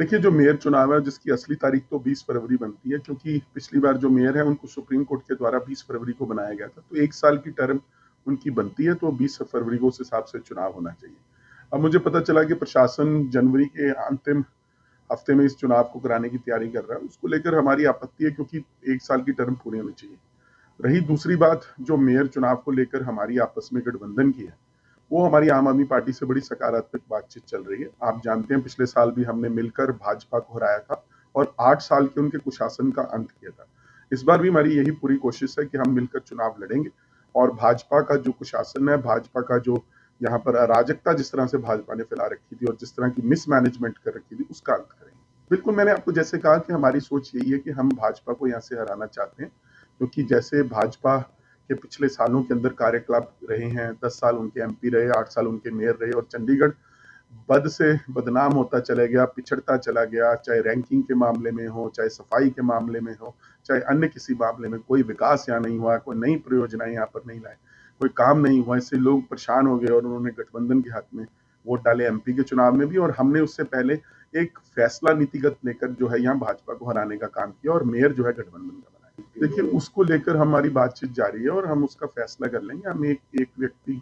देखिए, जो मेयर चुनाव है जिसकी असली तारीख तो 20 फरवरी बनती है, क्योंकि पिछली बार जो मेयर है उनको सुप्रीम कोर्ट के द्वारा 20 फरवरी को बनाया गया था, तो 1 साल की टर्म उनकी बनती है, तो 20 फरवरी को उस हिसाब से चुनाव होना चाहिए। अब मुझे पता चला कि प्रशासन जनवरी के अंतिम हफ्ते में इस चुनाव को कराने की तैयारी कर रहा है। उसको लेकर हमारी आपत्ति है, क्योंकि 1 साल की टर्म पूरी होनी चाहिए। रही दूसरी बात, जो मेयर चुनाव को लेकर हमारी आपस में गठबंधन की है, वो हमारी आम आदमी पार्टी से बड़ी सकारात्मक बातचीत चल रही है। आप जानते हैं, पिछले साल भी हमने मिलकर भाजपा को हराया था और 8 साल के उनके कुशासन का अंत किया था। इस बार भी हमारी यही पूरी कोशिश है कि हम मिलकर चुनाव लड़ेंगे और भाजपा का जो कुशासन है, भाजपा का जो यहाँ पर अराजकता जिस तरह से भाजपा ने फैला रखी थी और जिस तरह की मिसमैनेजमेंट कर रखी थी, उसका अंत करेंगे। बिल्कुल, मैंने आपको जैसे कहा कि हमारी सोच यही है कि हम भाजपा को यहाँ से हराना चाहते हैं, क्योंकि जैसे भाजपा के पिछले सालों के अंदर कार्यकलाप रहे हैं, 10 साल उनके एमपी रहे, 8 साल उनके मेयर रहे और चंडीगढ़ बद से बदनाम होता चला गया, पिछड़ता चला गया, चाहे रैंकिंग के मामले में हो, चाहे सफाई के मामले में हो, चाहे अन्य किसी मामले में। कोई विकास यहाँ नहीं हुआ, कोई नई परियोजनाएं यहाँ पर नहीं लाए, कोई काम नहीं हुआ। इससे लोग परेशान हो गए और उन्होंने गठबंधन के हाथ में वोट डाले एमपी के चुनाव में भी, और हमने उससे पहले एक फैसला नीतिगत लेकर जो है यहाँ भाजपा को हराने का काम किया और मेयर जो है गठबंधन का बनाया। देखिए, उसको लेकर हमारी बातचीत जारी है और हम उसका फैसला कर लेंगे। हम एक व्यक्ति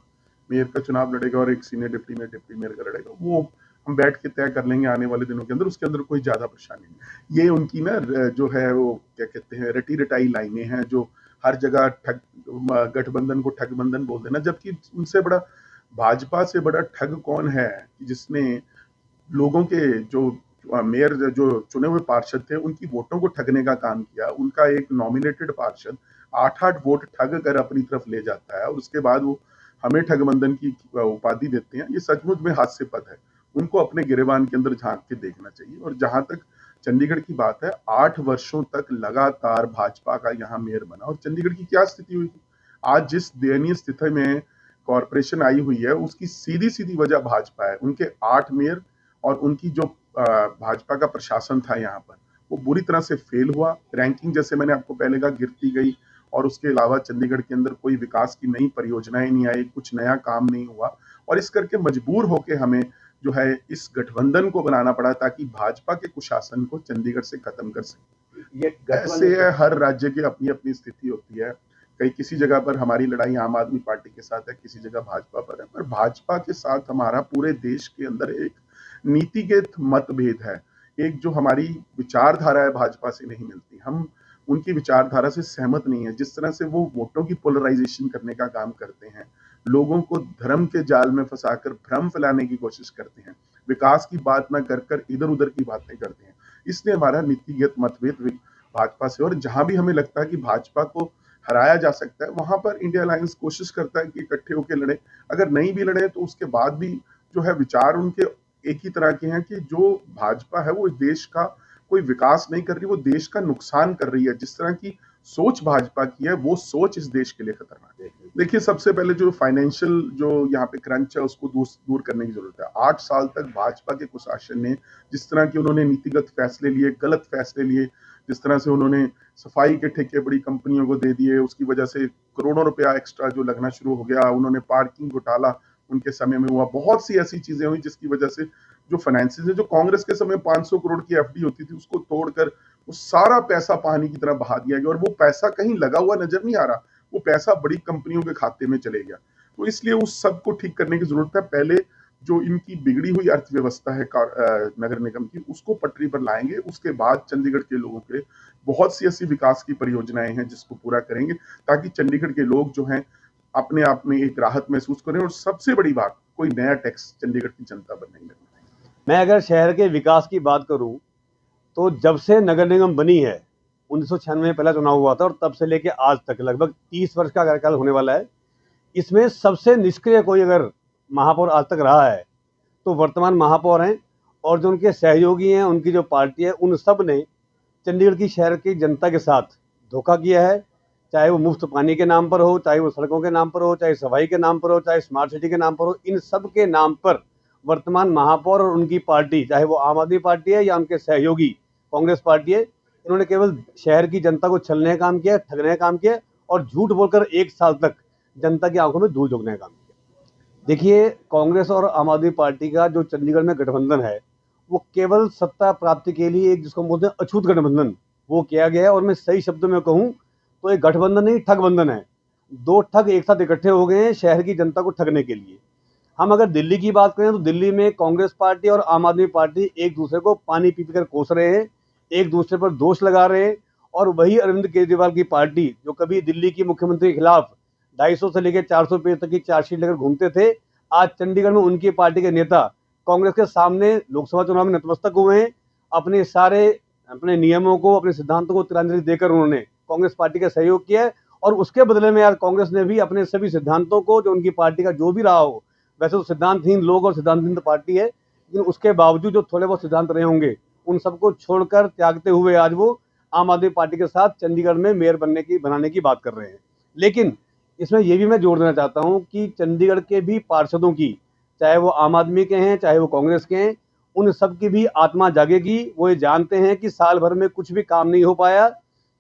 मेयर का चुनाव लड़ेगा और एक सीनियर डिप्टी मेयर का लड़ेगा, वो हम बैठ के तय कर लेंगे आने वाले दिनों के अंदर। उसके अंदर कोई ज्यादा परेशानी नहीं। ये उनकी ना जो है वो क्या कहते हैं, रटी रटाई लाइनें हैं जो हर जगह ठग, गठबंधन को ठगबंधन बोल देना, जबकि उनसे बड़ा, भाजपा से बड़ा ठग कौन है कि जिसने लोगों के जो मेयर जो चुने हुए पार्षद थे उनकी वोटों को ठगने का काम किया। उनका एक नॉमिनेटेड पार्षद 8-8 वोट ठग कर अपनी तरफ ले जाता है और उसके बाद वो हमें ठगबंधन की उपाधि देते हैं। ये सचमुच में हास्यास्पद है। उनको अपने गिरेबान के अंदर झांक के देखना चाहिए। और जहां तक चंडीगढ़ की बात है, 8 वर्षों तक लगातार भाजपा का यहाँ मेयर बना और चंडीगढ़ की क्या स्थिति हुई थी? आज जिस दयनीय स्थिति में कॉरपोरेशन आई हुई है, उसकी सीधी सीधी वजह भाजपा है। उनके 8 मेयर और उनकी जो भाजपा का प्रशासन था यहाँ पर, वो बुरी तरह से फेल हुआ। रैंकिंग, जैसे मैंने आपको पहले कहा, गिरती गई और उसके अलावा चंडीगढ़ के अंदर कोई विकास की नई परियोजनाएं नहीं आई, कुछ नया काम नहीं हुआ और इस करके मजबूर होके हमें जो है इस गठबंधन को बनाना पड़ा ताकि भाजपा के कुशासन को चंडीगढ़ से खत्म कर सके। ये ऐसे है, हर राज्य की अपनी अपनी स्थिति होती है। कहीं किसी जगह पर हमारी लड़ाई आम आदमी पार्टी के साथ है, किसी जगह भाजपा पर है, पर भाजपा के साथ हमारा पूरे देश के अंदर एक नीतिगत मतभेद है। एक जो हमारी विचारधारा है भाजपा से नहीं मिलती, हम उनकी विचारधारा से सहमत नहीं है। जिस तरह से वो वोटों की पोलराइजेशन करने का काम करते हैं, लोगों को धर्म के जाल में फंसाकर भ्रम फैलाने की कोशिश करते हैं, विकास की बात ना कर कर इधर उधर की बातें करते हैं, इसलिए हमारा नीतिगत मतभेद भाजपा से। और जहां भी हमें लगता है कि भाजपा को हराया जा सकता है, वहां पर इंडिया अलायंस कोशिश करता है कि इकट्ठे होकर लड़े। अगर नहीं भी लड़े तो उसके बाद भी जो है विचार उनके एक ही तरह के हैं कि जो भाजपा है वो देश का कोई विकास नहीं कर रही, वो देश का नुकसान कर रही है। जिस तरह की सोच भाजपा की है, वो सोच इस देश के लिए खतरनाक है। देखिए, सबसे पहले जो फाइनेंशियल जो यहाँ पे क्रंच है उसको दूर करने की जरूरत है। 8 साल तक भाजपा के कुशासन ने जिस तरह की उन्होंने नीतिगत फैसले लिए, गलत फैसले लिए, जिस तरह से उन्होंने सफाई के ठेके बड़ी कंपनियों को दे दिए, उसकी वजह से करोड़ों रुपया एक्स्ट्रा जो लगना शुरू हो गया। उन्होंने पार्किंग घोटाला उनके समय में हुआ, बहुत सी ऐसी चीजें हुई जिसकी वजह से जो फाइनेंसिस है, जो कांग्रेस के समय 500 करोड़ की एफडी होती थी, उसको तोड़कर वो सारा पैसा पानी की तरह बहा दिया गया और वो पैसा कहीं लगा हुआ नजर नहीं आ रहा, वो पैसा बड़ी कंपनियों के खाते में चले गया। तो इसलिए उस सब को ठीक करने की जरूरत है। पहले जो इनकी बिगड़ी हुई अर्थव्यवस्था है नगर निगम की, उसको पटरी पर लाएंगे। उसके बाद चंडीगढ़ के लोगों के बहुत सी ऐसी विकास की परियोजनाएं हैं जिसको पूरा करेंगे ताकि चंडीगढ़ के लोग जो हैं अपने आप में एक राहत महसूस करें। और सबसे बड़ी बात, कोई नया टैक्स चंडीगढ़ की जनता पर नहीं लगना। मैं अगर शहर के विकास की बात करूं तो जब से नगर निगम बनी है, 1996 में पहला चुनाव हुआ था और तब से लेके आज तक लगभग 30 वर्ष का कार्यकाल होने वाला है। इसमें सबसे निष्क्रिय कोई अगर महापौर आज तक रहा है तो वर्तमान महापौर हैं और जो उनके सहयोगी हैं, उनकी जो पार्टी है, उन सब ने चंडीगढ़ की शहर की जनता के साथ धोखा किया है। चाहे वो मुफ्त पानी के नाम पर हो, चाहे वो सड़कों के नाम पर हो, चाहे सफाई के नाम पर हो, चाहे स्मार्ट सिटी के नाम पर हो, इन सब के नाम पर वर्तमान महापौर और उनकी पार्टी, चाहे वो आम आदमी पार्टी है या उनके सहयोगी कांग्रेस पार्टी है, इन्होंने केवल शहर की जनता को छलने का काम किया, ठगने का काम किया और झूठ बोलकर 1 साल तक जनता की आंखों में धूल झोंकने का काम किया। देखिए, कांग्रेस और आम आदमी पार्टी का जो चंडीगढ़ में गठबंधन है वो केवल सत्ता प्राप्ति के लिए एक जिसको हम बोलते हैं अछूत गठबंधन वो किया गया है। और मैं सही शब्दों में कहूँ तो एक गठबंधन नहीं, ठग बंधन है। दो ठग एक साथ इकट्ठे हो गए हैं शहर की जनता को ठगने के लिए। हम अगर दिल्ली की बात करें तो दिल्ली में कांग्रेस पार्टी और आम आदमी पार्टी एक दूसरे को पानी पी कर कोस रहे हैं, एक दूसरे पर दोष लगा रहे हैं। और वही अरविंद केजरीवाल की पार्टी जो कभी दिल्ली की मुख्यमंत्री के खिलाफ 250 से लेकर 400 पेज तक की चार्जशीट लेकर घूमते थे, आज चंडीगढ़ में उनकी पार्टी के नेता कांग्रेस के सामने लोकसभा चुनाव में नतमस्तक हुए हैं। अपने नियमों को, अपने सिद्धांतों को तिलांजलि देकर उन्होंने कांग्रेस पार्टी का सहयोग किया है। और उसके बदले में आज कांग्रेस ने भी अपने सभी सिद्धांतों को, जो उनकी पार्टी का जो भी रहा हो, वैसे तो सिद्धांतहीन लोग और सिद्धांतहीन पार्टी है, लेकिन उसके बावजूद जो थोड़े बहुत सिद्धांत रहे होंगे उन सबको छोड़कर त्यागते हुए आज वो आम आदमी पार्टी के साथ चंडीगढ़ में मेयर बनाने की बात कर रहे हैं। लेकिन इसमें यह भी मैं जोड़ देना चाहता हूं कि चंडीगढ़ के भी पार्षदों की, चाहे वो आम आदमी के हैं चाहे वो कांग्रेस के हैं, उन सब की भी आत्मा जागेगी। वो ये जानते हैं कि साल भर में कुछ भी काम नहीं हो पाया।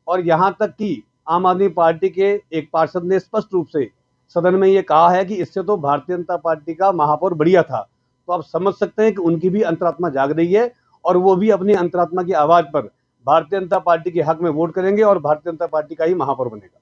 और यहाँ तक कि आम आदमी पार्टी के एक पार्षद ने स्पष्ट रूप से सदन में ये कहा है कि इससे तो भारतीय जनता पार्टी का महापौर बढ़िया था। तो आप समझ सकते हैं कि उनकी भी अंतरात्मा जाग रही है और वो भी अपनी अंतरात्मा की आवाज पर भारतीय जनता पार्टी के हक में वोट करेंगे और भारतीय जनता पार्टी का ही महापौर बनेगा।